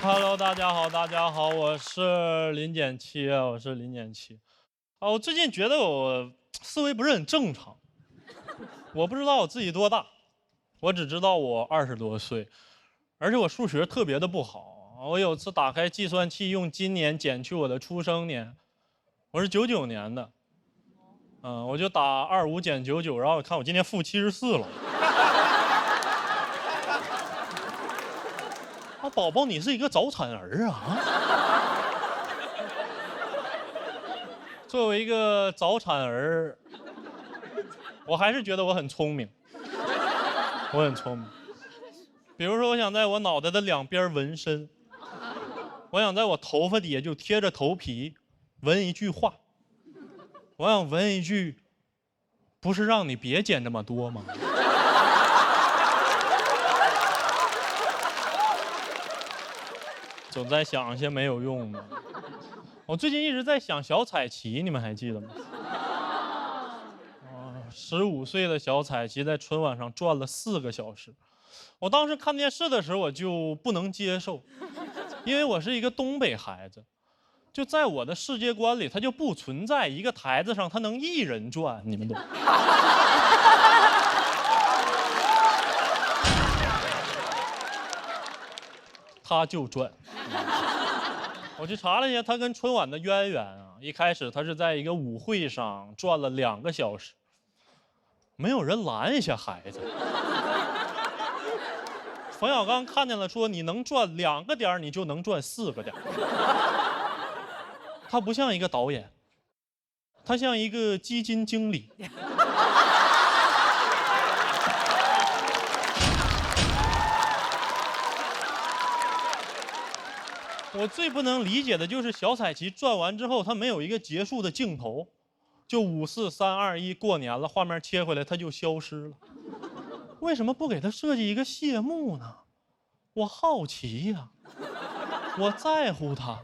Hello，大家好，大家好，我是林减七，我是林减七。我最近觉得我思维不是很正常，我不知道我自己多大，我只知道我20多岁，而且我数学特别的不好。我有次打开计算器，用今年减去我的出生年，我是99年的，我就打25减99，然后我看我今年负74了。宝宝，你是一个早产儿啊！作为一个早产儿，我还是觉得我很聪明，我很聪明。比如说，我想在我脑袋的两边纹身，我想在我头发底下就贴着头皮纹一句话，我想纹一句：不是让你别减这么多吗？总在想一些没有用的。我最近一直在想小彩旗，你们还记得吗？15岁的小彩旗在春晚上转了4个小时。我当时看电视的时候，我就不能接受，因为我是一个东北孩子，就在我的世界观里，它就不存在一个台子上它能一人转，你们懂？他就转。我去查了一下，他跟春晚的渊源啊，一开始他是在一个舞会上转了2个小时，没有人拦一下孩子。冯小刚看见了，说：“你能转2个点，你就能转4个点。”他不像一个导演，他像一个基金经理。我最不能理解的就是小彩旗转完之后，它没有一个结束的镜头，就5、4、3、2、1，过年了，画面切回来，它就消失了。为什么不给他设计一个谢幕呢？我好奇呀，我在乎他。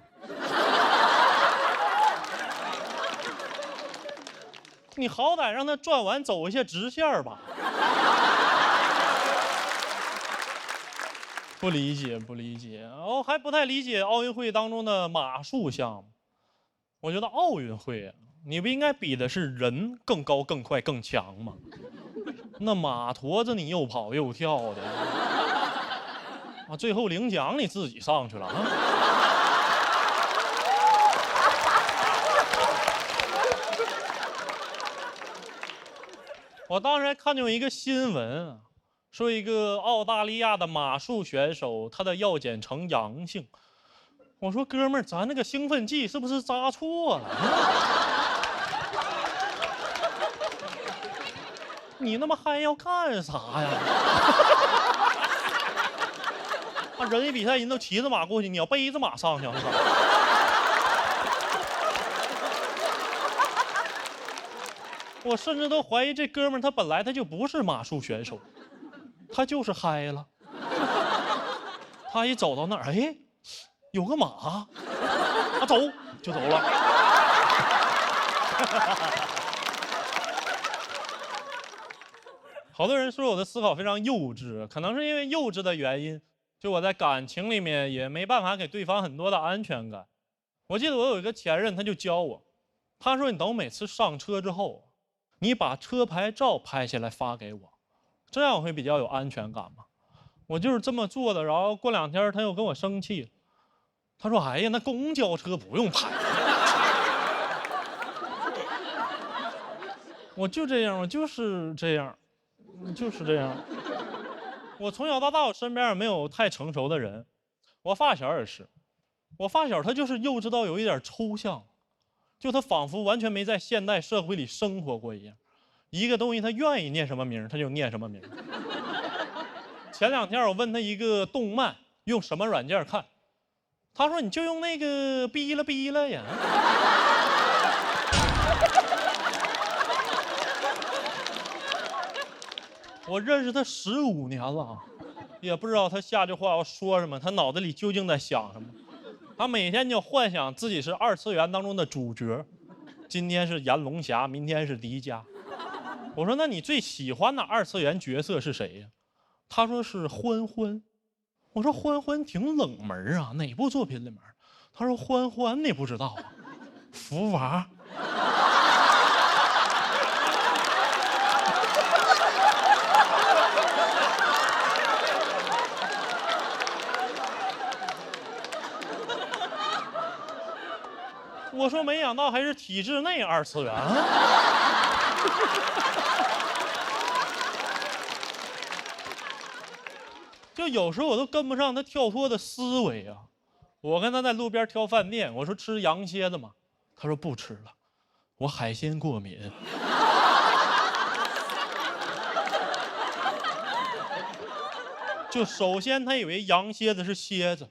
你好歹让他转完走一下直线吧。不理解，不理解。我还不太理解奥运会当中的马术项目。我觉得奥运会啊，你不应该比的是人更高、更快、更强吗？那马驮着你又跑又跳的，最后领奖你自己上去了啊！我当时还看见一个新闻啊，说一个澳大利亚的马术选手，他的药检呈阳性。我说哥们儿，咱那个兴奋剂是不是扎错了？你那么嗨要干啥呀？人家比赛人都骑着马过去，你要背着马上去是吧？我甚至都怀疑这哥们儿他本来他就不是马术选手，他就是嗨了。他一走到那儿，哎，有个马，走就走了。好多人说我的思考非常幼稚，可能是因为幼稚的原因，就我在感情里面也没办法给对方很多的安全感。我记得我有一个前任，他就教我，他说你等我每次上车之后，你把车牌照拍下来发给我，这样我会比较有安全感嘛。我就是这么做的，然后过2天他又跟我生气了，他说：“哎呀，那公交车不用拍。”我就这样，我就是这样，就是这样。我从小到大，我身边也没有太成熟的人。我发小也是，我发小他就是幼稚到有一点抽象，就他仿佛完全没在现代社会里生活过一样。一个东西他愿意念什么名，他就念什么名。前2天我问他一个动漫用什么软件看，他说你就用那个哔啦哔啦呀。我认识他15年了，也不知道他下句话要说什么，他脑子里究竟在想什么。他每天就幻想自己是2次元当中的主角，今天是炎龙侠，明天是迪迦。我说那你最喜欢的2次元角色是谁呀？他说是欢欢。我说欢欢挺冷门啊，哪部作品里面？他说欢欢你不知道啊，福娃。我说没想到还是体制内二次元啊。就有时候我都跟不上他跳脱的思维啊。我跟他在路边挑饭店，我说吃羊蝎子吗？他说不吃了，我海鲜过敏。就首先他以为羊蝎子是蝎子，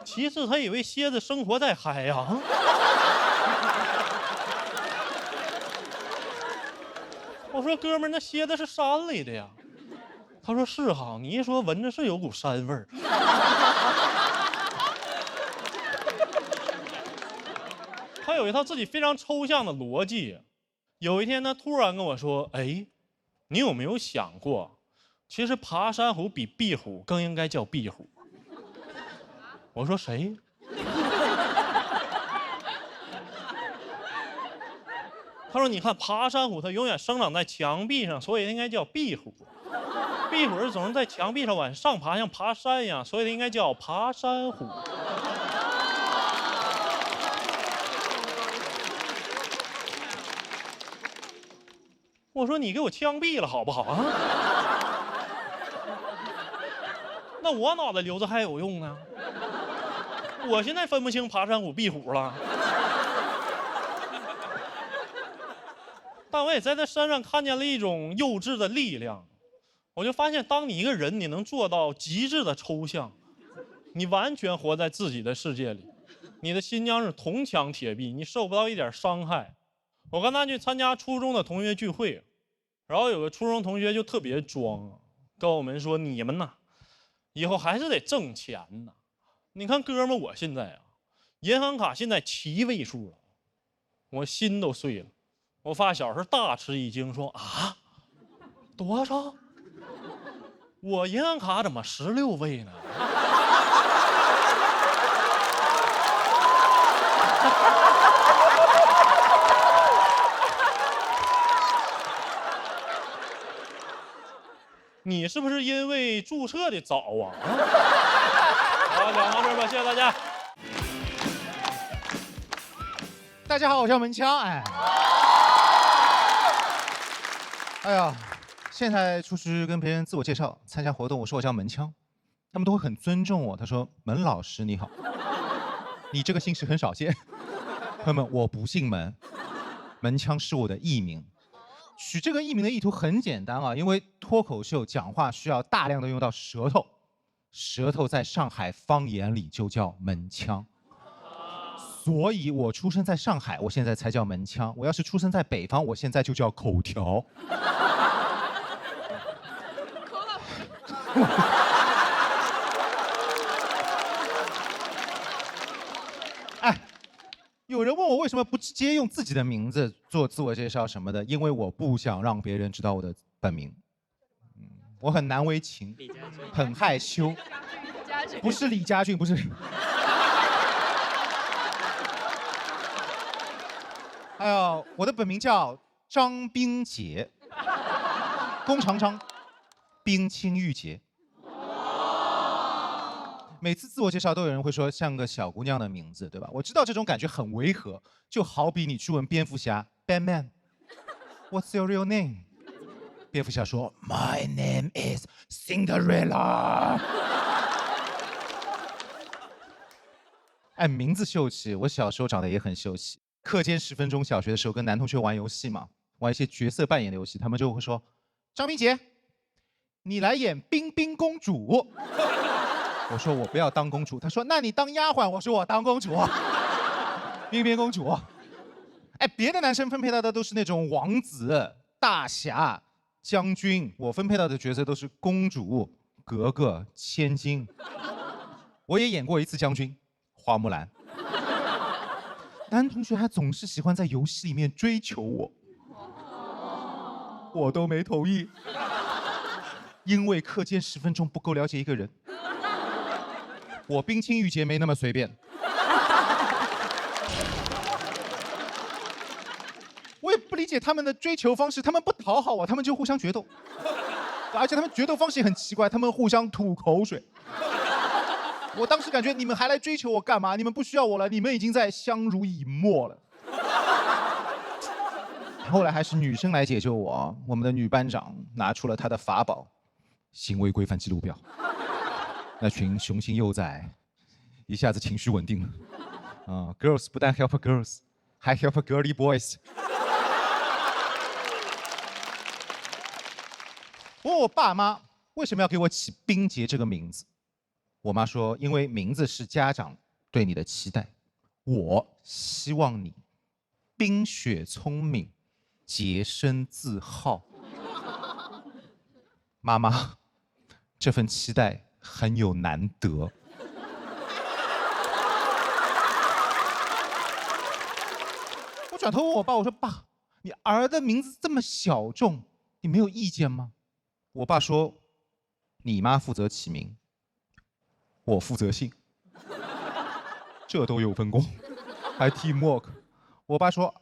其次他以为蝎子生活在海洋。我说哥们儿，那蝎子是山里的呀。他说是哈，你一说闻着是有股膻味儿。他有一套自己非常抽象的逻辑。有一天他突然跟我说：“哎，你有没有想过，其实爬山虎比壁虎更应该叫壁虎？”我说谁？他说：“你看爬山虎，它永远生长在墙壁上，所以应该叫壁虎。壁虎是总是在墙壁上往上爬，像爬山一样，所以应该叫爬山虎。”我说：“你给我枪毙了好不好啊？那我脑袋留着还有用呢？我现在分不清爬山虎、壁虎了。”但我也在他身上看见了一种幼稚的力量。我就发现，当你一个人你能做到极致的抽象，你完全活在自己的世界里，你的心将是铜墙铁壁，你受不到一点伤害。我跟他去参加初中的同学聚会，然后有个初中同学就特别装，跟我们说：“你们呐，以后还是得挣钱呐。你看哥们，我现在啊，银行卡现在7位数了。”我心都碎了。我发小是大吃一惊，说：“啊，多少？我银行卡怎么16位呢？”你是不是因为注册的早啊？好，讲到这儿吧，谢谢大家。大家好，我叫门枪。哎呀，现在出去跟别人自我介绍、参加活动，我说我叫门枪，他们都会很尊重我。他说：“门老师你好，你这个姓氏很少见。”朋友们，我不姓门，门枪是我的艺名。取这个艺名的意图很简单啊，因为脱口秀讲话需要大量的用到舌头，舌头在上海方言里就叫门枪。所以我出生在上海，我现在才叫门枪。我要是出生在北方，我现在就叫口条。哎，有人问我为什么不直接用自己的名字做自我介绍什么的，因为我不想让别人知道我的本名。我很难为情，很害羞。不是李家俊，不是。哎呦，我的本名叫张冰洁，弓长张，冰清玉洁。每次自我介绍都有人会说像个小姑娘的名字，对吧？我知道这种感觉很违和，就好比你去问蝙蝠侠 Batman，What's your real name？ 蝙蝠侠说 My name is Cinderella。哎，名字秀气，我小时候长得也很秀气。课间10分钟，小学的时候跟男同学玩游戏嘛，玩一些角色扮演的游戏，他们就会说：“张冰洁，你来演冰冰公主。”我说我不要当公主，他说那你当丫鬟，我说我当公主。冰冰公主。哎，别的男生分配到的都是那种王子、大侠、将军，我分配到的角色都是公主、格格、千金。我也演过一次将军，花木兰。男同学还总是喜欢在游戏里面追求我，我都没同意，因为课间10分钟不够了解一个人。我冰清玉洁没那么随便。我也不理解他们的追求方式，他们不讨好我，他们就互相决斗，而且他们决斗方式也很奇怪，他们互相吐口水。我当时感觉你们还来追求我干嘛？你们不需要我了，你们已经在相濡以沫了。后来还是女生来解救我，我们的女班长拿出了她的法宝——行为规范记录表。那群雄心幼崽一下子情绪稳定了。girls 不但 help girls， 还 help girly boys。问我爸妈为什么要给我起冰洁这个名字，我妈说，因为名字是家长对你的期待，我希望你冰雪聪明，洁身自好。妈妈，这份期待很有难得。我转头问我爸，我说爸，你儿的名字这么小众，你没有意见吗？我爸说，你妈负责起名，我负责姓，这都有分工，还 teamwork。我爸说，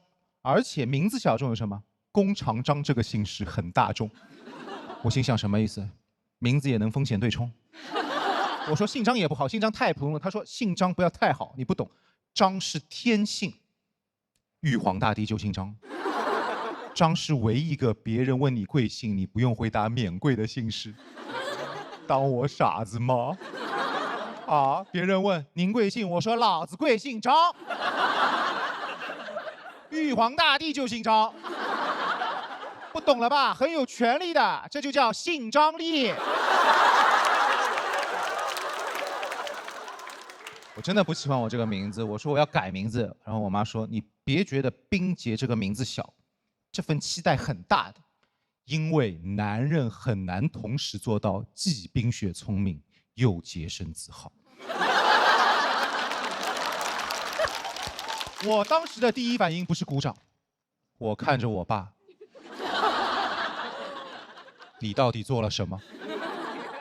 而且名字小众有什么？弓长张这个姓氏很大众。我心想什么意思？名字也能风险对冲？我说姓张也不好，姓张太普通了。他说姓张不要太好，你不懂，张是天姓，玉皇大帝就姓张。张是唯一一个别人问你贵姓，你不用回答免贵的姓氏。当我傻子吗？啊！别人问您贵姓，我说老子贵姓张。玉皇大帝就姓张，不懂了吧？很有权力的，这就叫姓张力。我真的不喜欢我这个名字，我说我要改名字，然后我妈说你别觉得冰洁这个名字小，这份期待很大的，因为男人很难同时做到既冰雪聪明又洁身自好。我当时的第一反应不是鼓掌，我看着我爸，你到底做了什么？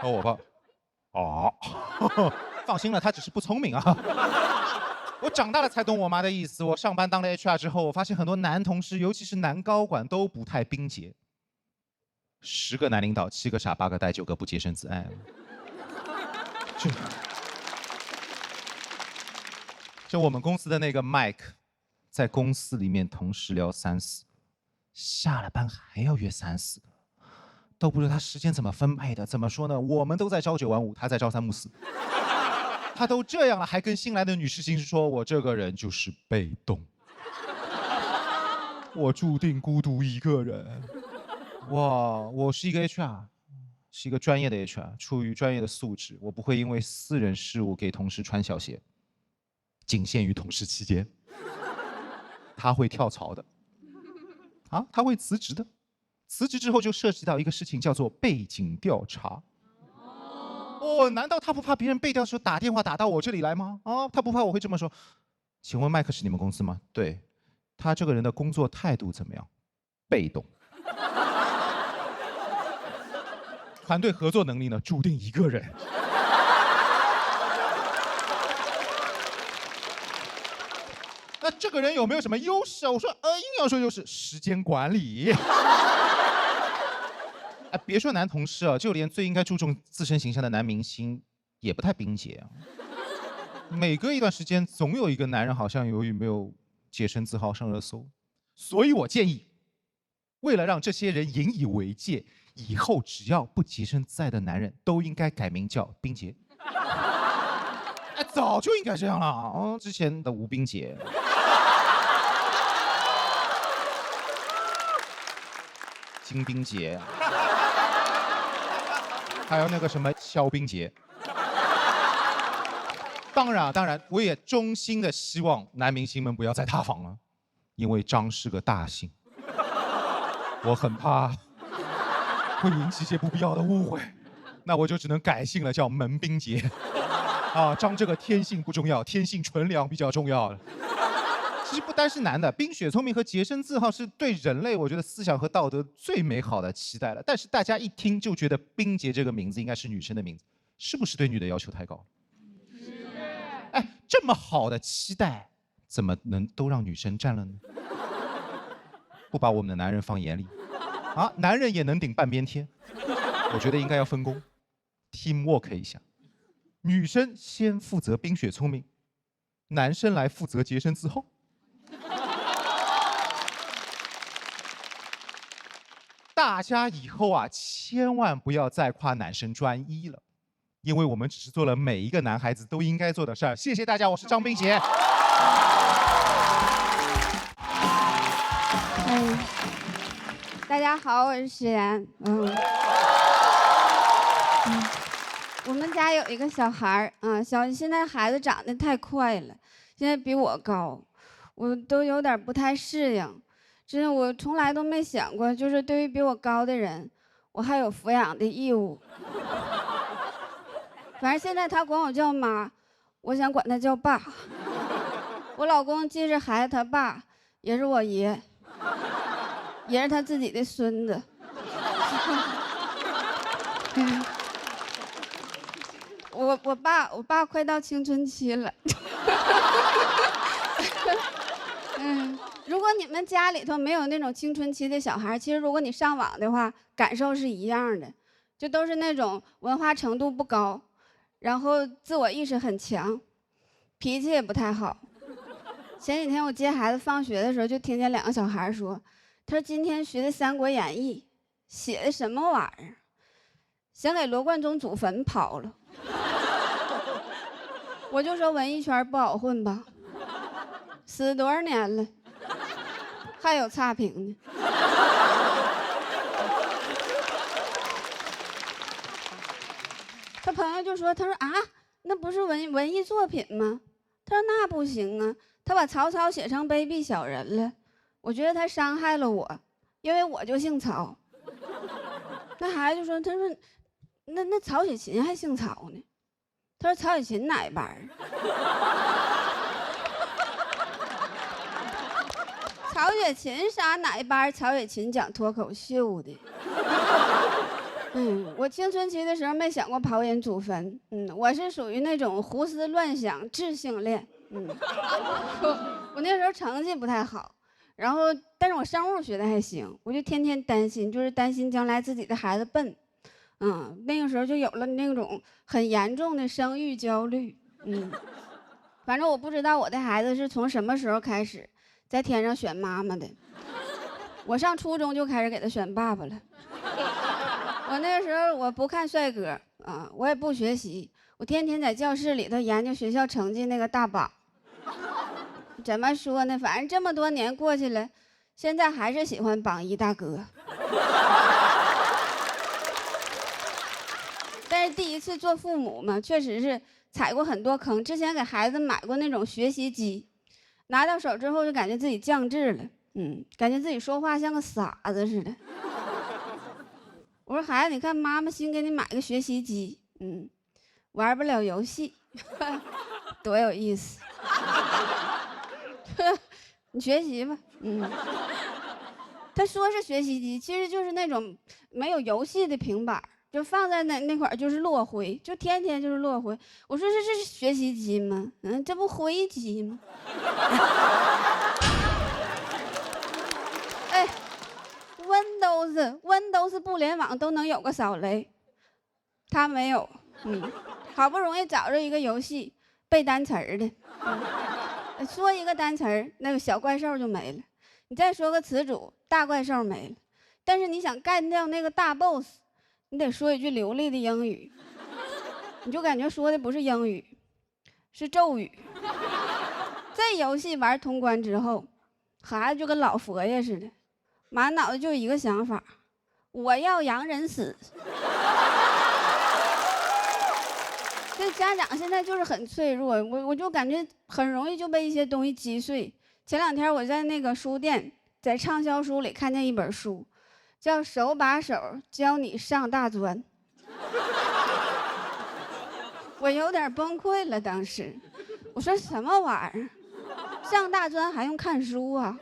然后我爸，放心了，他只是不聪明啊。我长大了才懂我妈的意思。我上班当了 HR 之后，我发现很多男同事，尤其是男高管，都不太冰洁。10个男领导，7个傻，8个呆，9个不洁身自爱。就我们公司的那个 Mike， 在公司里面同时聊3、4个，下了班还要约3、4个，都不知道他时间怎么分配的。怎么说呢？我们都在朝9晚5，他在朝3暮4。他都这样了，还跟新来的女实习生说，我这个人就是被动，我注定孤独一个人。哇，我是一个 HR， 是一个专业的 HR， 出于专业的素质，我不会因为私人事务给同事穿小鞋，仅限于同事期间。他会跳槽的，他会辞职的，辞职之后就涉及到一个事情，叫做背景调查。难道他不怕别人背调的时候打电话打到我这里来吗？他不怕我会这么说？请问麦克是你们公司吗？对，他这个人的工作态度怎么样？被动。团队合作能力呢？注定一个人。那这个人有没有什么优势啊？我说，硬要说优势，时间管理。别说男同事啊，就连最应该注重自身形象的男明星，也不太冰洁啊。每隔一段时间，总有一个男人好像由于没有洁身自好上热搜，所以我建议，为了让这些人引以为戒，以后只要不洁身自爱的男人都应该改名叫冰洁。早就应该这样了。之前的吴冰洁。金冰洁，还有那个什么肖冰洁。当然，我也衷心的希望男明星们不要再塌房了，因为张是个大姓，我很怕会引起一些不必要的误会，那我就只能改姓了，叫门冰洁。张这个天性不重要，天性纯良比较重要。其实不单是男的，冰雪聪明和洁身自好是对人类我觉得思想和道德最美好的期待了。但是大家一听就觉得冰洁这个名字应该是女生的名字，是不是对女的要求太高？这么好的期待，怎么能都让女生占了呢？不把我们的男人放眼里，啊，男人也能顶半边天。我觉得应该要分工 ，team work 一下，女生先负责冰雪聪明，男生来负责洁身自好。大家以后啊，千万不要再夸男生专一了，因为我们只是做了每一个男孩子都应该做的事儿。谢谢大家，我是张冰洁。大家好，我是诗妍。我们家有一个小孩儿现在孩子长得太快了，现在比我高，我都有点不太适应。真的，我从来都没想过，就是对于比我高的人，我还有抚养的义务。反正现在他管我叫妈，我想管他叫爸。我老公既是孩子他爸，也是我爷，也是他自己的孙子。我爸快到青春期了。如果你们家里头没有那种青春期的小孩，其实如果你上网的话，感受是一样的，就都是那种文化程度不高，然后自我意识很强，脾气也不太好。前几天我接孩子放学的时候，就听见两个小孩说，他说今天学的《三国演义》，写的什么玩意儿，想给罗贯中祖坟刨了。我就说文艺圈不好混吧，死多少年了，还有差评呢。他朋友就说，他说啊，那不是文艺作品吗？他说那不行啊，他把曹操写成卑鄙小人了，我觉得他伤害了我，因为我就姓曹。那孩子就说，他说那曹雪芹还姓曹呢。他说曹雪芹哪一班？曹雪芹啥哪一班？曹雪芹讲脱口秀的。我青春期的时候没想过刨人祖坟。我是属于那种胡思乱想、智性恋。我那时候成绩不太好，然后但是我生物学的还行，我就天天担心，就是担心将来自己的孩子笨。那个时候就有了那种很严重的生育焦虑。反正我不知道我的孩子是从什么时候开始在天上选妈妈的。我上初中就开始给他选爸爸了。我那个时候我不看帅哥我也不学习，我天天在教室里头研究学校成绩那个大榜。怎么说呢？反正这么多年过去了，现在还是喜欢榜一大哥。但是第一次做父母嘛，确实是踩过很多坑。之前给孩子买过那种学习机，拿到手之后就感觉自己降智了，感觉自己说话像个傻子似的。我说孩子，你看妈妈新给你买个学习机，玩不了游戏，多有意思。你学习吧，他说是学习机，其实就是那种没有游戏的平板。就放在那块儿就是落灰，就天天就是落灰。我说这是学习机吗？这不灰机吗？哎 ，Windows 不联网都能有个扫雷，他没有。好不容易找着一个游戏背单词儿的，说一个单词儿，那个小怪兽就没了。你再说个词组，大怪兽没了。但是你想干掉那个大 boss。你得说一句流利的英语，你就感觉说的不是英语，是咒语。这游戏玩通关之后，孩子就跟老佛爷似的，满脑子就一个想法：我要洋人死。这家长现在就是很脆弱，我就感觉很容易就被一些东西击碎。前两天我在那个书店，在畅销书里看见一本书。叫手把手教你上大专。我有点崩溃了，当时我说什么玩意儿，上大专还用看书啊？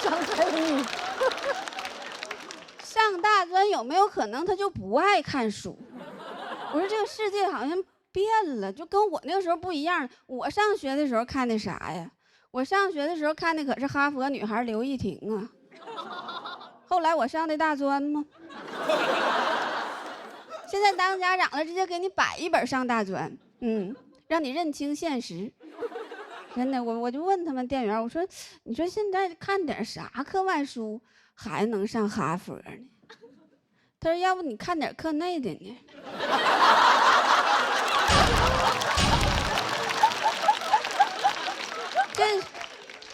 上台语。上大专有没有可能他就不爱看书？我说这个世界好像变了，就跟我那个时候不一样。我上学的时候看的啥呀？我上学的时候看的可是哈佛女孩刘亦婷啊。后来我上的大专吗？现在当家长了，直接给你摆一本上大专，让你认清现实。真的，我就问他们店员，我说，你说现在看点啥课外书还能上哈佛呢？他说，要不你看点课内的呢？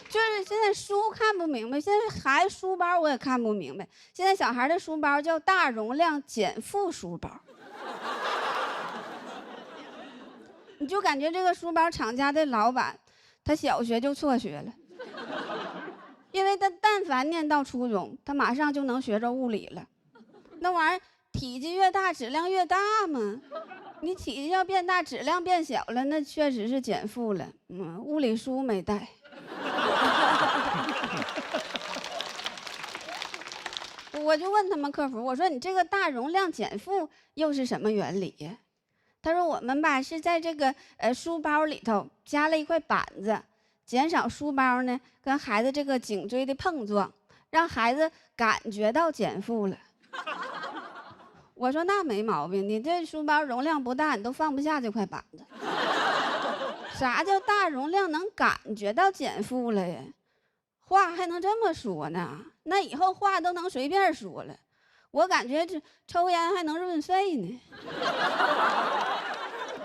就是现在书看不明白，现在孩子书包我也看不明白。现在小孩的书包叫大容量减负书包，你就感觉这个书包厂家的老板，他小学就辍学了，因为他但凡念到初中，他马上就能学着物理了。那玩意儿体积越大，质量越大嘛。你体积要变大，质量变小了，那确实是减负了。物理书没带。我就问他们客服，我说你这个大容量减负又是什么原理呀？他说我们吧是在这个书包里头加了一块板子，减少书包呢跟孩子这个颈椎的碰撞，让孩子感觉到减负了。我说那没毛病，你这书包容量不大，你都放不下这块板子。啥叫大容量能感觉到减负了呀？话还能这么说呢？那以后话都能随便说了。我感觉这抽烟还能润肺呢。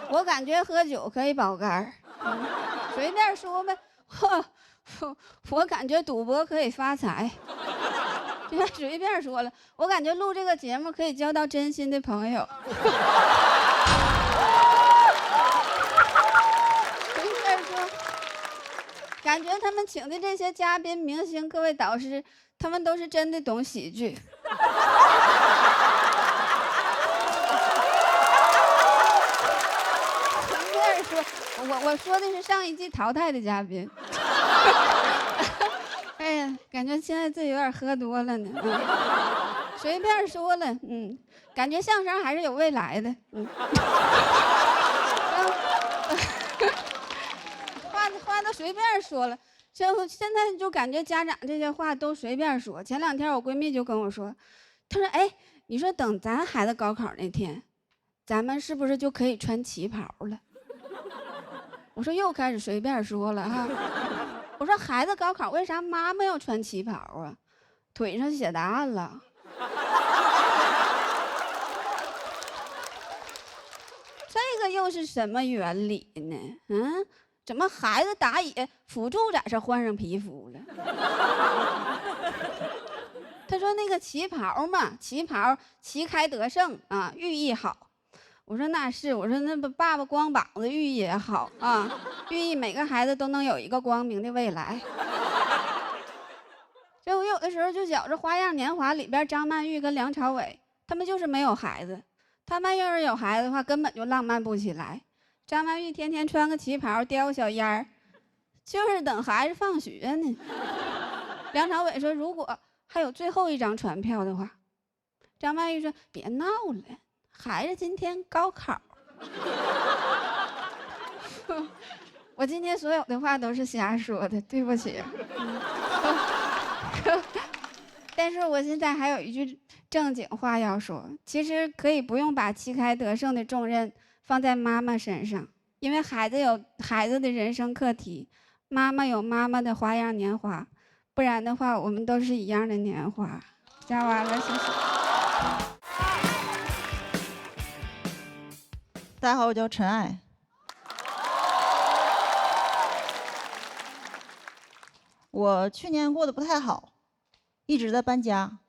我感觉喝酒可以保肝随便说呗。我感觉赌博可以发财。别随便说了，我感觉录这个节目可以交到真心的朋友。随便说，感觉他们请的这些嘉宾、明星、各位导师，他们都是真的懂喜剧。随便说，我说的是上一季淘汰的嘉宾。哎呀，感觉现在自己有点喝多了呢。随便说了，感觉相声还是有未来的。话都随便说了，现在就感觉家长这些话都随便说。前2天我闺蜜就跟我说，她说：“哎，你说等咱孩子高考那天，咱们是不是就可以穿旗袍了？”我说又开始随便说了哈。我说孩子高考为啥妈妈要穿旗袍啊？腿上写答案了。这个又是什么原理呢？怎么孩子打野辅助在这换上皮肤了？他说那个旗袍嘛，旗袍旗开得胜啊，寓意好。我说那是，我说那不爸爸光膀子寓意也好啊，寓意每个孩子都能有一个光明的未来。所以我有的时候就觉着《花样年华》里边张曼玉跟梁朝伟他们就是没有孩子，他们要是有孩子的话，根本就浪漫不起来。张曼玉天天穿个旗袍叼个小烟儿，就是等孩子放学呢。梁朝伟说如果还有最后一张船票的话，张曼玉说别闹了，孩子今天高考。我今天所有的话都是瞎说的，对不起。但是我现在还有一句正经话要说，其实可以不用把旗开得胜的重任放在妈妈身上，因为孩子有孩子的人生课题，妈妈有妈妈的花样年华，不然的话我们都是一样的年华。讲完了，谢谢。大家好，我叫陈爱。我去年过得不太好，一直在搬家，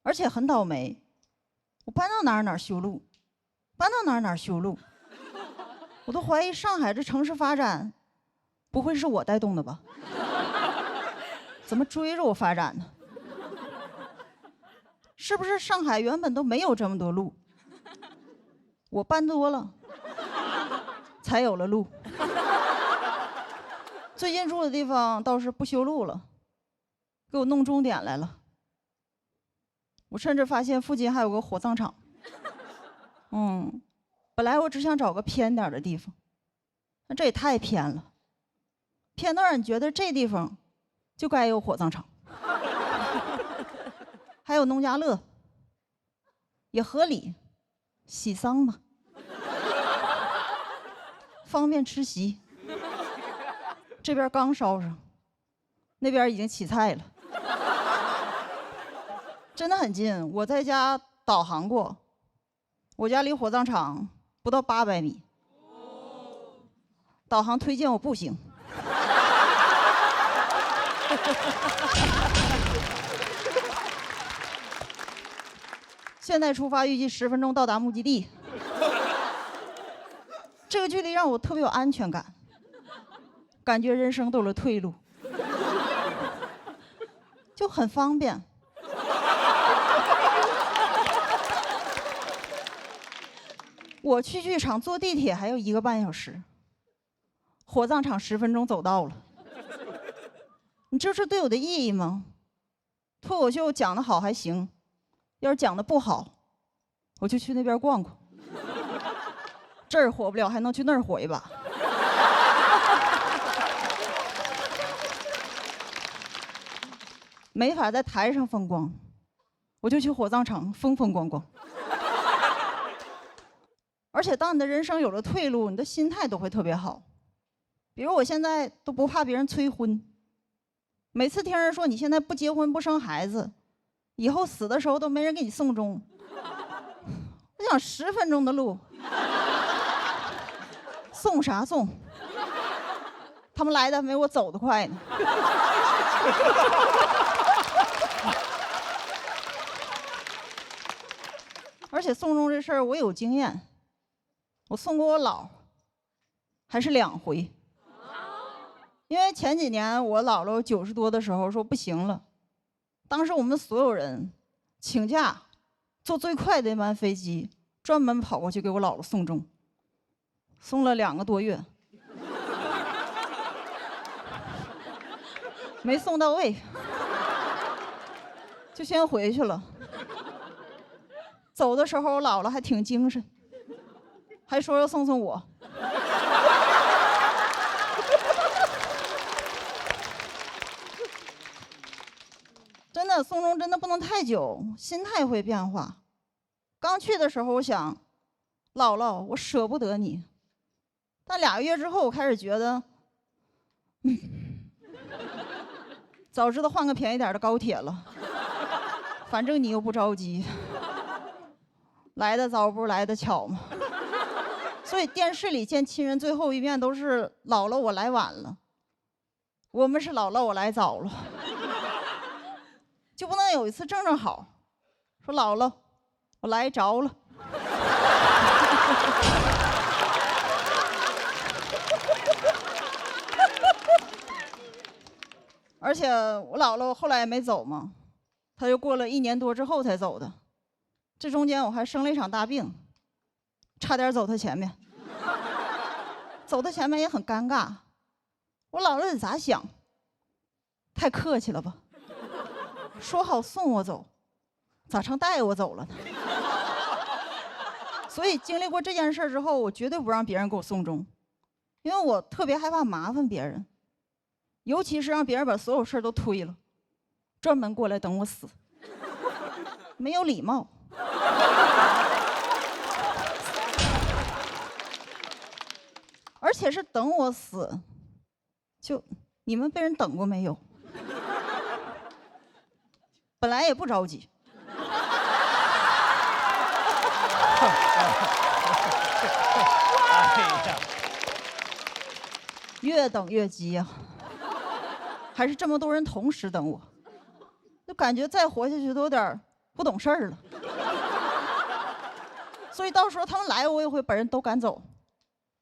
而且很倒霉。我搬到哪儿修路，搬到哪儿修路，我都怀疑上海这城市发展不会是我带动的吧？怎么追着我发展呢？是不是上海原本都没有这么多路？我搬多了，才有了路。最近住的地方倒是不修路了，给我弄钟点来了。我甚至发现附近还有个火葬场。本来我只想找个偏点的地方，那这也太偏了，偏到让你觉得这地方就该有火葬场，还有农家乐，也合理，喜丧嘛，方便吃席。这边刚烧上，那边已经起菜了，真的很近。我在家导航过，我家离火葬场不到800米，导航推荐我步行。现在出发，预计10分钟到达目的地。这个距离让我特别有安全感，感觉人生都有了退路，就很方便。我去剧场坐地铁还有1个半小时，火葬场10分钟走到了。你知道这对我的意义吗？脱口秀讲得好还行，要是讲得不好，我就去那边逛逛。这儿火不了，还能去那儿火一把。没法在台上风光，我就去火葬场风风光光。而且当你的人生有了退路，你的心态都会特别好。比如我现在都不怕别人催婚，每次听人说你现在不结婚不生孩子，以后死的时候都没人给你送终。我想10分钟的路，送啥送？他们来的还没我走得快呢。而且送终这事儿我有经验，我送过我姥，还是2回。因为前几年我姥姥90多的时候说不行了，当时我们所有人请假，坐最快的一班飞机，专门跑过去给我姥姥送终，送了2个多月，没送到位，就先回去了。走的时候，我姥姥还挺精神，还说要送我。真的，送终真的不能太久，心态会变化。刚去的时候，我想，姥姥，我舍不得你。但2个月之后，我开始觉得，早知道换个便宜点的高铁了，反正你又不着急。来的早不是来的巧吗？所以电视里见亲人最后一面都是姥姥我来晚了，我们是姥姥我来早了，就不能有一次正好，说姥姥我来着了。而且我姥姥后来也没走嘛，她就过了1年多之后才走的。这中间我还生了一场大病，差点走他前面。走他前面也很尴尬，我姥姥得咋想？太客气了吧？说好送我走，咋成带我走了呢？所以经历过这件事之后，我绝对不让别人给我送终，因为我特别害怕麻烦别人，尤其是让别人把所有事都推了，专门过来等我死，没有礼貌。而且是等我死，就你们被人等过没有？本来也不着急。越等越急呀，还是这么多人同时等我，就感觉再活下去都有点不懂事儿了。所以到时候他们来，我也会把人都赶走。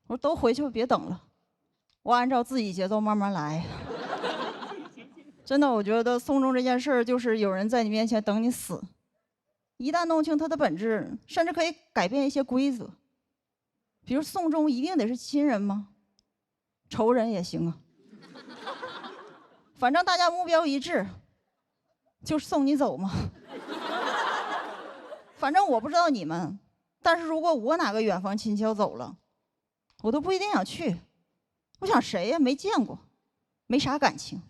我说都回去吧，别等了，我按照自己节奏慢慢来。真的，我觉得送终这件事儿就是有人在你面前等你死。一旦弄清它的本质，甚至可以改变一些规则。比如送终一定得是亲人吗？仇人也行啊。反正大家目标一致，就是送你走嘛。反正我不知道你们，但是如果我哪个远房亲戚要走了，我都不一定想去。我想谁呀？没见过，没啥感情。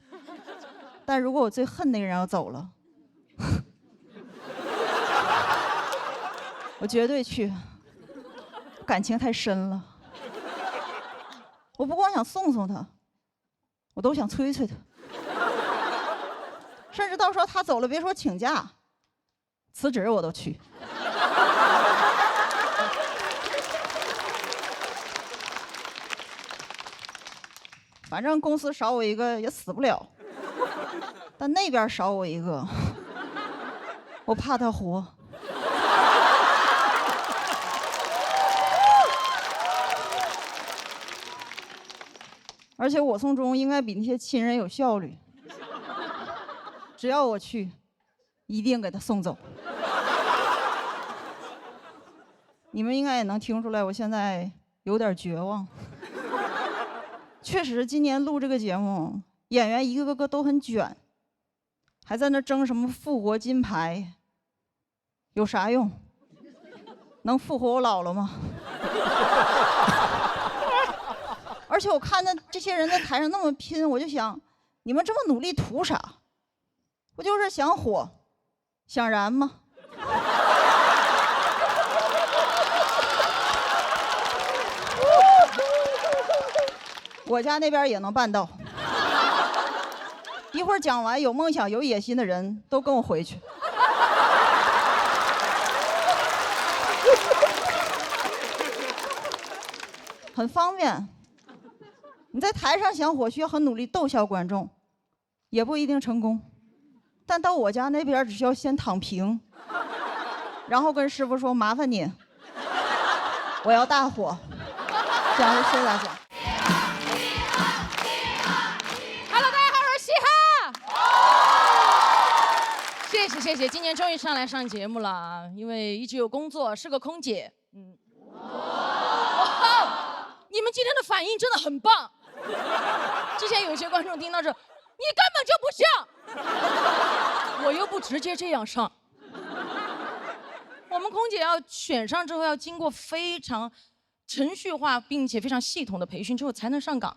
但如果我最恨那个人要走了，我绝对去，感情太深了。我不光想送送他，我都想催催他。甚至到时候他走了，别说请假，辞职我都去。反正公司少我一个也死不了，但那边少我一个，我怕他活。而且我送终应该比那些亲人有效率。只要我去，一定给他送走。你们应该也能听出来，我现在有点绝望。确实，今年录这个节目，演员一个个都很卷，还在那争什么复活金牌，有啥用？能复活我姥姥吗？而且我看到这些人在台上那么拼，我就想，你们这么努力图啥？不就是想火，想燃吗？我家那边也能办到。一会儿讲完，有梦想、有野心的人都跟我回去。很方便。你在台上想火，需要很努力逗笑观众，也不一定成功。但到我家那边，只需要先躺平，然后跟师傅说：“麻烦你，我要大火。”这样就谢谢大家。Hello， 大家好，我是嘻哈。谢谢，今年终于上节目了，因为一直有工作，是个空姐。你们今天的反应真的很棒。之前有些观众听到这，你根本就不像，我又不直接这样上。我们空姐要选上之后，要经过非常程序化并且非常系统的培训之后才能上岗。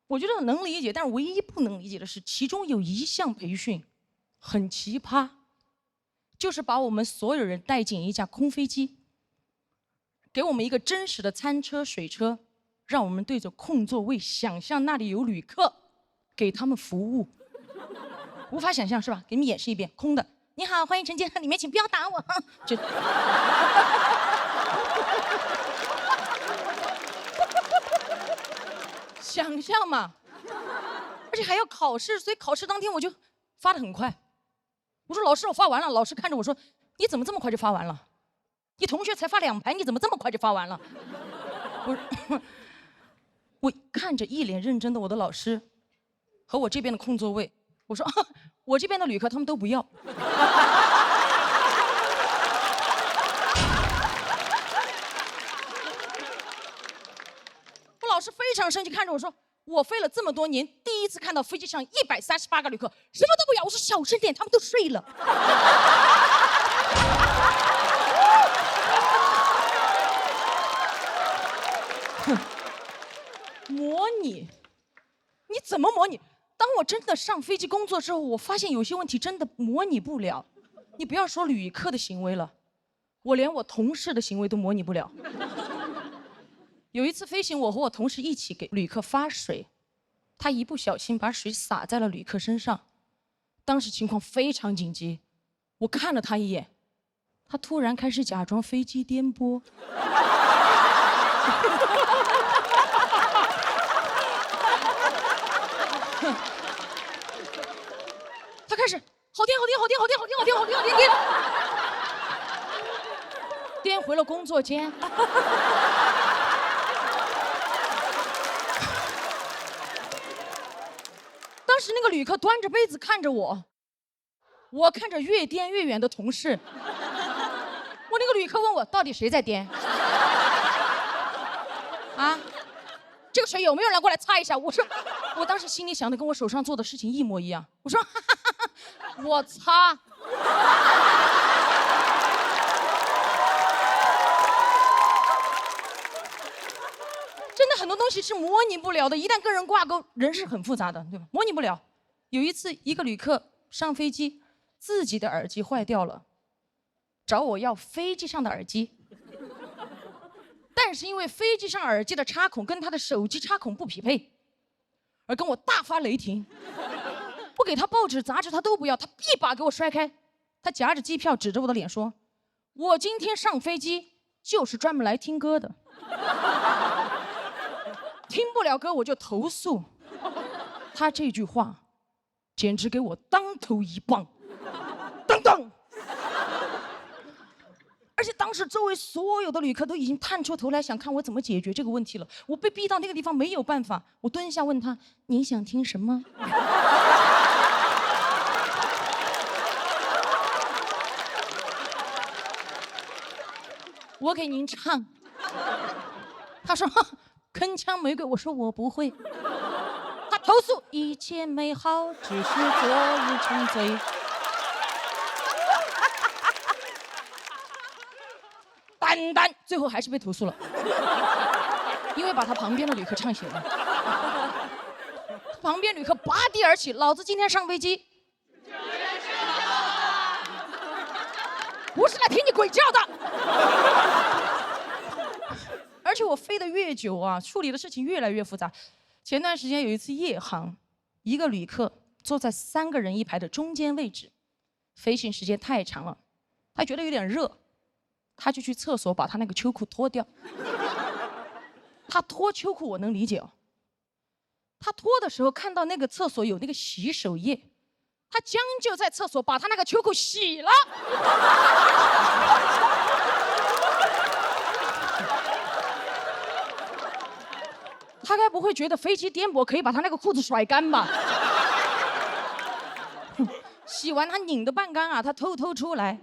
我觉得能理解，但是唯一不能理解的是，其中有一项培训很奇葩，就是把我们所有人带进一架空飞机，给我们一个真实的餐车、水车，让我们对着空座位想象那里有旅客，给他们服务。无法想象是吧？给你们演示一遍，空的。你好，欢迎乘进里面，请不要打我。就想象嘛，而且还要考试，所以考试当天我就发得很快。我说老师，我发完了。老师看着我说，你怎么这么快就发完了？你同学才发2排，你怎么这么快就发完了？我看着一脸认真的我的老师和我这边的空座位，我说我这边的旅客他们都不要。我老师非常生气，看着我说，我飞了这么多年，第一次看到飞机上138个旅客什么都不要。我说小声点，他们都睡了。模拟？你怎么模拟？当我真的上飞机工作之后，我发现有些问题真的模拟不了。你不要说旅客的行为了，我连我同事的行为都模拟不了。有一次飞行，我和我同事一起给旅客发水，他一不小心把水洒在了旅客身上，当时情况非常紧急，我看了他一眼，他突然开始假装飞机颠簸。他开始好颠，颠回了工作间。当时那个旅客端着杯子看着我，我看着越颠越远的同事。我那个旅客问我，到底谁在颠？啊？这个水有没有人过来擦一下？我说，我当时心里想的跟我手上做的事情一模一样。我说，我擦。为很多东西是模拟不了的，一旦跟人挂钩，人是很复杂的，对吧？模拟不了。有一次，一个旅客上飞机，自己的耳机坏掉了，找我要飞机上的耳机。但是因为飞机上耳机的插孔跟他的手机插孔不匹配，而跟我大发雷霆。不给他报纸杂志他都不要，他一把给我摔开，他夹着机票指着我的脸说：“我今天上飞机就是专门来听歌的，听不了歌我就投诉。”他这句话简直给我当头一棒，当当！而且当时周围所有的旅客都已经探出头来想看我怎么解决这个问题了。我被逼到那个地方没有办法，我蹲下问他：“您想听什么？”我给您唱。他说铿锵玫瑰，我说我不会。他投诉一切美好只是昨日沉醉。单单最后还是被投诉了，因为把他旁边的旅客唱醒了。旁边旅客拔地而起，老子今天上飞机不是来听你鬼叫的。而且我飞得越久啊，处理的事情越来越复杂。前段时间有一次夜航，一个旅客坐在3个人一排的中间位置，飞行时间太长了，他觉得有点热，他就去厕所把他那个秋裤脱掉。他脱秋裤我能理解哦，他脱的时候看到那个厕所有那个洗手液，他将就在厕所把他那个秋裤洗了。他该不会觉得飞机颠簸可以把他那个裤子甩干吧？洗完他拧得半干啊，他偷偷出来，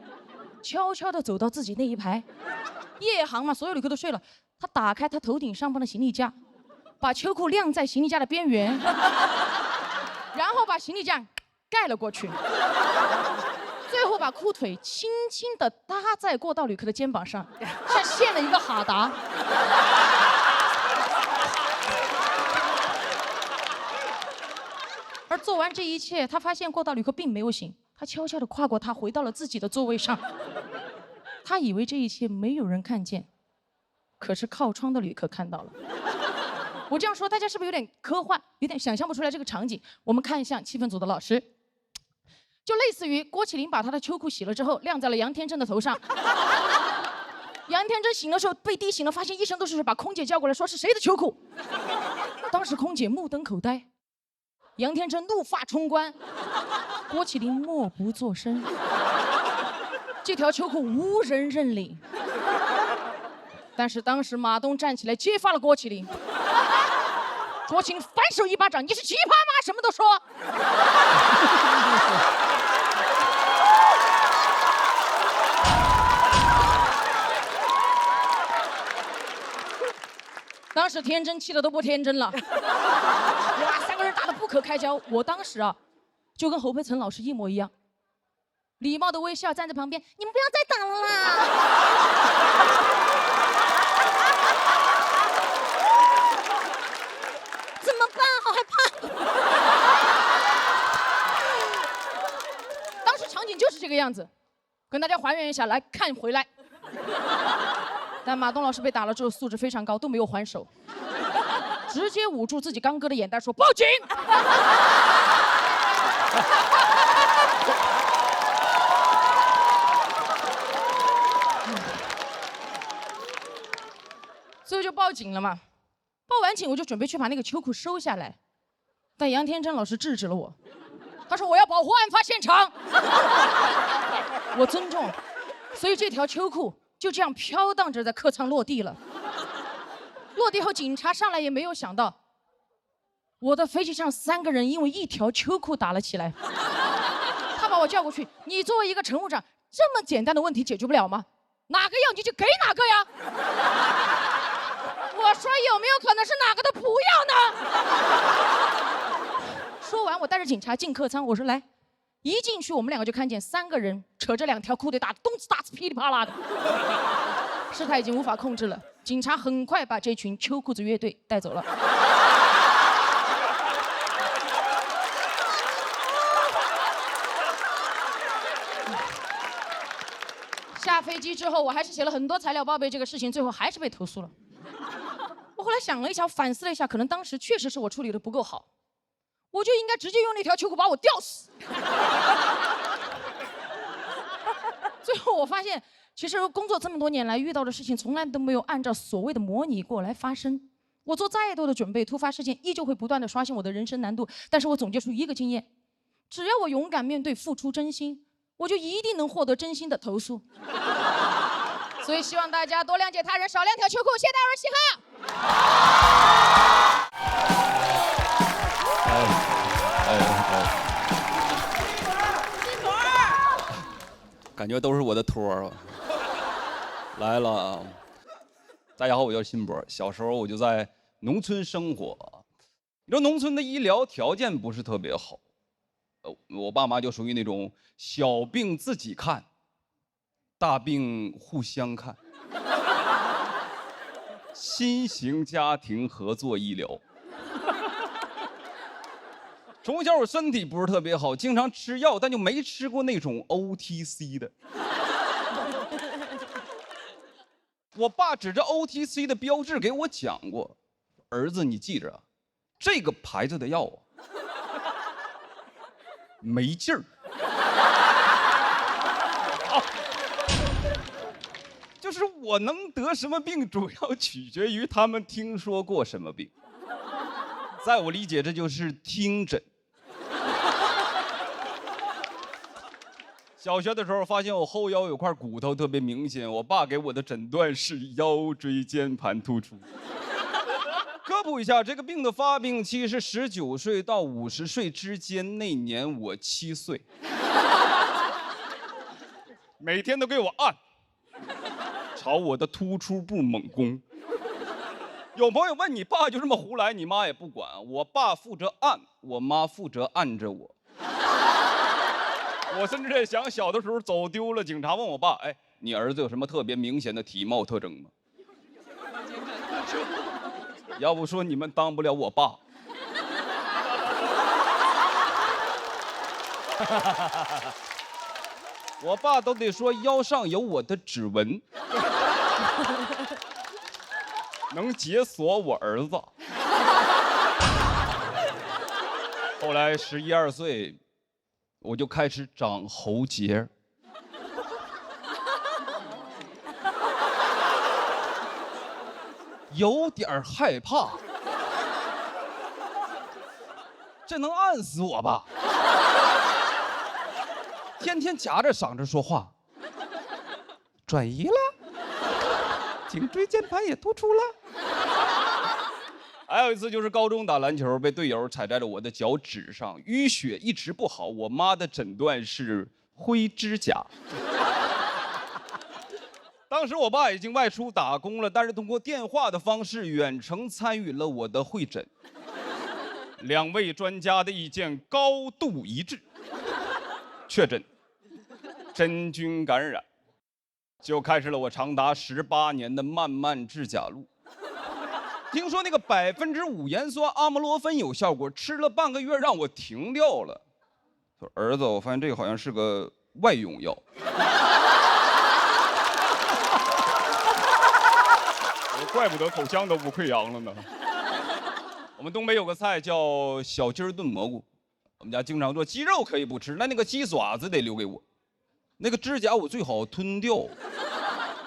悄悄地走到自己那一排。夜航嘛，所有旅客都睡了，他打开他头顶上方的行李架，把秋裤晾在行李架的边缘，然后把行李架盖了过去，最后把裤腿轻轻地搭在过道旅客的肩膀上，像献了一个哈达。而做完这一切，他发现过道旅客并没有醒，他悄悄地跨过他，回到了自己的座位上。他以为这一切没有人看见，可是靠窗的旅客看到了。我这样说，大家是不是有点科幻，有点想象不出来这个场景？我们看向气氛组的老师，就类似于郭麒麟把他的秋裤洗了之后，晾在了杨天真的头上。杨天真醒的时候被滴醒了，发现一身都是水，把空姐叫过来说是谁的秋裤。当时空姐目瞪口呆，杨天真怒发冲冠，郭麒麟默不作声。这条秋裤无人认领，但是当时马东站起来揭发了郭麒麟。郭麒麟反手一巴掌：“你是奇葩吗？什么都说。”当时天真气得都不天真了，哇，3个人打得不可开交。我当时啊，就跟侯佩岑老师一模一样。礼貌的微笑站在旁边，你们不要再打了啦！怎么办？好害怕！当时场景就是这个样子，跟大家还原一下，来看回来。但马东老师被打了之后素质非常高，都没有还手，直接捂住自己刚割的眼袋说报警。所以就报警了嘛。报完警我就准备去把那个秋裤收下来，但杨天真老师制止了我，他说我要保护案发现场。我尊重，所以这条秋裤就这样飘荡着在客舱落地了。落地后警察上来也没有想到，我的飞机上3个人因为一条秋裤打了起来。他把我叫过去，你作为一个乘务长，这么简单的问题解决不了吗？哪个要你就给哪个呀。我说有没有可能是哪个都不要呢？说完我带着警察进客舱，我说来，一进去我们2个就看见3个人扯着2条裤腿打得咚哧打哧噼里啪啦的，事态已经无法控制了。警察很快把这群秋裤子乐队带走了。下飞机之后，我还是写了很多材料报备这个事情，最后还是被投诉了。我后来想了一下，反思了一下，可能当时确实是我处理的不够好，我就应该直接用那条秋裤把我吊死。最后我发现，其实工作这么多年来遇到的事情，从来都没有按照所谓的模拟过来发生。我做再多的准备，突发事件依旧会不断的刷新我的人生难度。但是我总结出一个经验：只要我勇敢面对，付出真心，我就一定能获得真心的投诉。所以希望大家多谅解他人，少晾条秋裤。谢谢大家，嘻哈。感觉都是我的托儿。来了，大家好，我叫辛博。小时候我就在农村生活，你知道农村的医疗条件不是特别好，我爸妈就属于那种小病自己看，大病互相看，新型家庭合作医疗。从小我身体不是特别好，经常吃药，但就没吃过那种 OTC 的。我爸指着 OTC 的标志给我讲过，儿子你记着啊，这个牌子的药啊，没劲儿。就是我能得什么病，主要取决于他们听说过什么病。在我理解，这就是听诊。小学的时候发现我后腰有块骨头特别明显，我爸给我的诊断是腰椎间盘突出。科普一下，这个病的发病期是19岁到50岁之间，那年我7岁。每天都给我按，朝我的突出部猛攻。有朋友问你爸就这么胡来，你妈也不管，我爸负责按，我妈负责按着我。我甚至在想，小的时候走丢了，警察问我爸：“哎，你儿子有什么特别明显的体貌特征吗？”要不说你们当不了我爸。我爸都得说腰上有我的指纹，能解锁我儿子。后来11、12岁。我就开始长喉结，有点害怕，这能按死我吧？天天夹着嗓子说话，转移了，颈椎间盘也突出了。还有一次就是高中打篮球，被队友踩在了我的脚趾上，淤血一直不好。我妈的诊断是灰指甲。当时我爸已经外出打工了，但是通过电话的方式远程参与了我的会诊。2位专家的意见高度一致，确诊真菌感染，就开始了我长达18年的漫漫指甲路。听说那个5%盐酸阿莫罗芬有效果，吃了半个月让我停掉了。说儿子，我发现这个好像是个外用药。怪不得口腔都不溃疡了呢。我们东北有个菜叫小鸡儿炖蘑菇，我们家经常做。鸡肉可以不吃，那个鸡爪子得留给我。那个指甲我最好吞掉。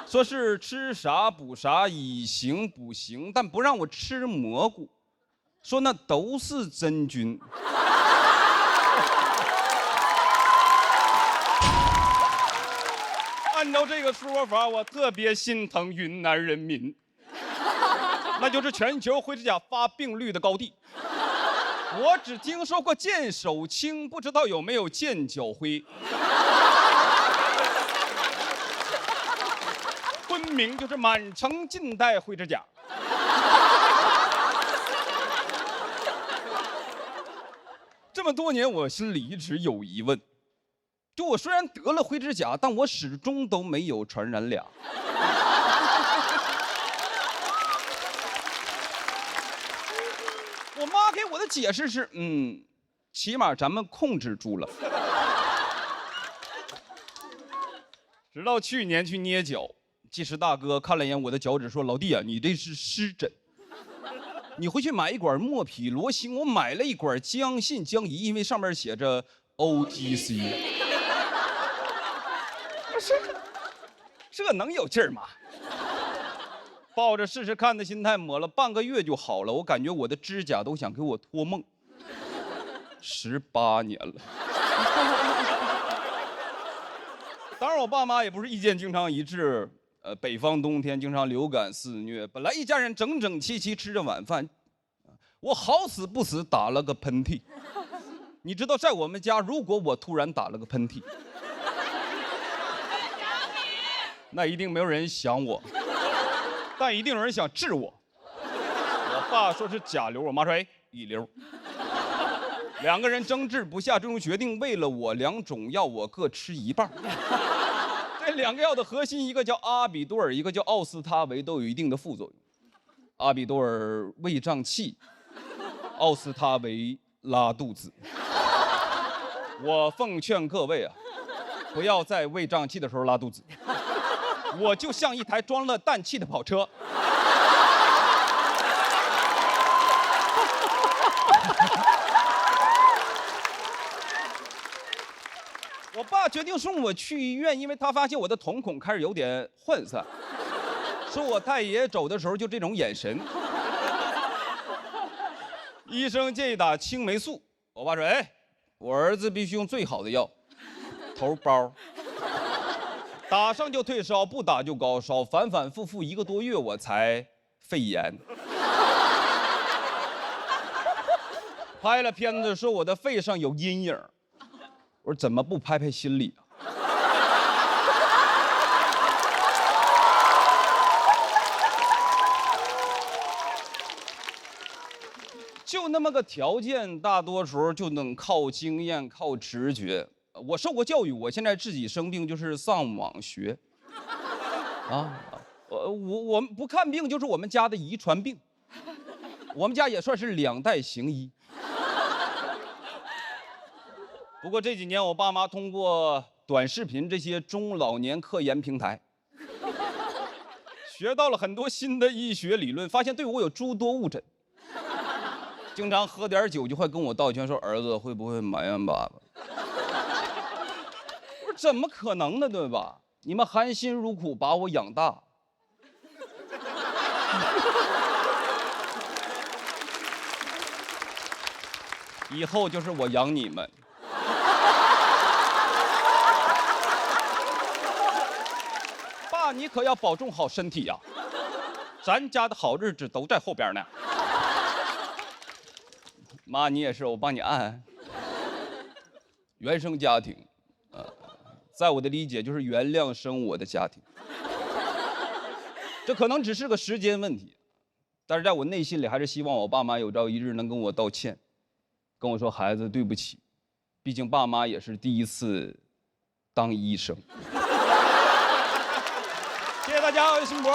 说是吃啥补啥，以形补形，但不让我吃蘑菇，说那都是真菌。按照这个说法，我特别心疼云南人民，那就是全球灰指甲发病率的高地。我只听说过见手青，不知道有没有见脚灰。昆明就是满城尽带灰指甲。这么多年，我心里一直有疑问，就我虽然得了灰指甲，但我始终都没有传染俩。我妈给我的解释是，起码咱们控制住了。直到去年去捏脚，技师大哥看了一眼我的脚趾，说：“老弟啊，你这是湿疹，你回去买一管莫匹罗星。”我买了一管将信将疑，因为上面写着 OTC。这能有劲儿吗？抱着试试看的心态抹了半个月就好了，我感觉我的指甲都想给我托梦。18年了。当然，我爸妈也不是意见经常一致。北方冬天经常流感肆虐，本来一家人整整齐齐吃着晚饭，我好死不死打了个喷嚏。你知道，在我们家，如果我突然打了个喷嚏，那一定没有人想我，但一定有人想治我。我爸说是甲流，我妈说乙流。两个人争执不下，最终决定为了我2种药我各吃一半。这2个药的核心，一个叫阿比多尔，一个叫奥司他韦，都有一定的副作用。阿比多尔胃胀气，奥司他韦拉肚子。我奉劝各位啊，不要在胃胀气的时候拉肚子。我就像一台装了氮气的跑车。我爸决定送我去医院，因为他发现我的瞳孔开始有点涣散，说我太爷走的时候就这种眼神。医生建议打青霉素，我爸说：“我儿子必须用最好的药，头孢，打上就退烧，不打就高烧，反反复复1个多月，我才肺炎。”拍了片子说我的肺上有阴影。我说怎么不拍拍心里啊？就那么个条件，大多时候就能靠经验、靠直觉。我受过教育，我现在自己生病就是上网学。我们不看病就是我们家的遗传病，我们家也算是2代行医。不过这几年，我爸妈通过短视频这些中老年科研平台，学到了很多新的医学理论，发现对我有诸多误诊。经常喝点酒就会跟我道歉，说儿子会不会埋怨爸爸？我说怎么可能呢，对吧？你们含辛茹苦把我养大。以后就是我养你们。爸，你可要保重好身体呀！咱家的好日子都在后边呢。妈，你也是，我帮你按按。原生家庭，在我的理解就是原谅生我的家庭。这可能只是个时间问题，但是在我内心里还是希望我爸妈有朝一日能跟我道歉，跟我说孩子对不起，毕竟爸妈也是第一次当医生。谢谢大家，我是辛博。